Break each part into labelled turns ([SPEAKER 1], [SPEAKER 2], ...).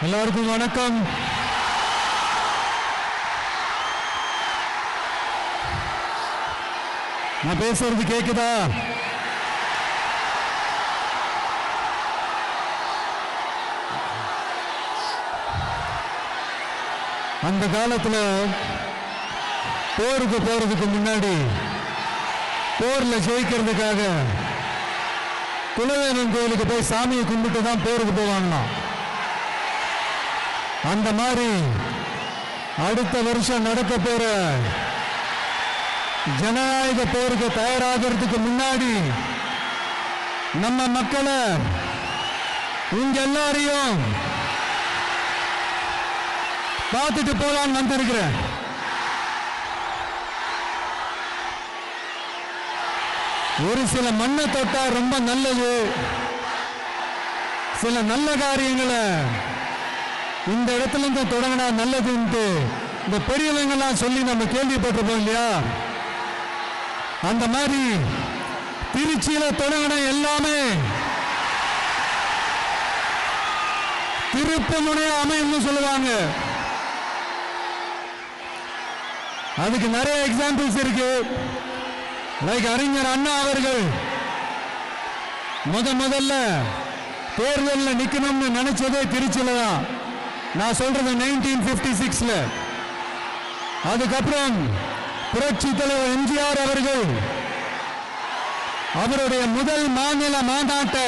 [SPEAKER 1] எல்லாருக்கும் வணக்கம். நான் பேசுறது கேக்குதா? அந்த காலத்துல போருக்கு போறதுக்கு முன்னாடி போர்ல ஜெயிக்கிறதுக்காக குலதெய்வம் கோயிலுக்கு போய் சாமியை கும்பிட்டு தான் போருக்கு போவாங்களாம். அந்த மாதிரி அடுத்த வருஷம் நடக்க போற ஜனநாயக போருக்கு தயாராகிறதுக்கு முன்னாடி நம்ம மக்களை உங்க எல்லாரையும் பார்த்துட்டு போலான்னு வந்திருக்கிறேன். ஒரு சில மண்ணை தொட்டா ரொம்ப நல்லது, சில நல்ல காரியங்களை இந்த இடத்துல இருந்து தொடங்கினா நல்லதுன்ட்டு இந்த பெரியவங்கெல்லாம் சொல்லி நம்ம கேள்விப்பட்டிருப்போம் இல்லையா? அந்த மாதிரி திருச்சியில தொடங்கின எல்லாமே திருப்பு முனையா அமைன்னு சொல்லுவாங்க. அதுக்கு நிறைய எக்ஸாம்பிள்ஸ் இருக்கு. லைக் அறிஞர் அண்ணா அவர்கள் முதல்ல தேர்தலில் நிக்கணும்னு நினைச்சதே திருச்சியில தான். நான் சொல்றது 1956ல. அதுக்கப்புறம் புரட்சி தலைவர் எம்ஜிஆர் அவர்கள் அவருடைய முதல் மாநில மாநாட்டை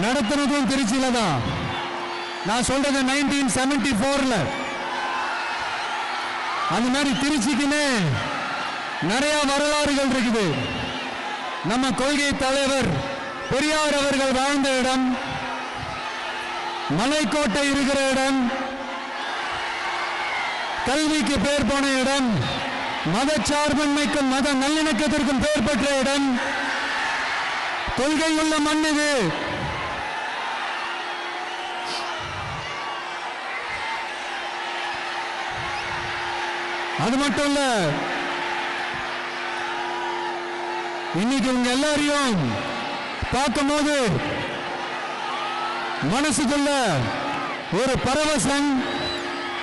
[SPEAKER 1] நடத்தினதும் திருச்சியில தான். நான் சொல்றது 1974ல. அந்த மாதிரி திருச்சிக்குன்னு நிறைய வரலாறுகள் இருக்குது. நம்ம கொள்கை தலைவர் பெரியார் அவர்கள் வாழ்ந்த இடம், மலைக்கோட்டை இருக்கிற இடம், கல்விக்கு பேர் போன இடம், மதச்சார்பின்மைக்கும் மத நல்லிணக்கத்திற்கும் பெயர் பெற்ற இடம், கொள்கை உள்ள மண் இது. அது மட்டும் இல்ல, இன்னைக்கு உங்க எல்லாரையும் பார்க்கும்போது மனசுக்குள்ள ஒரு பரவசம்,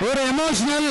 [SPEAKER 1] ஒரு எமோஷனல்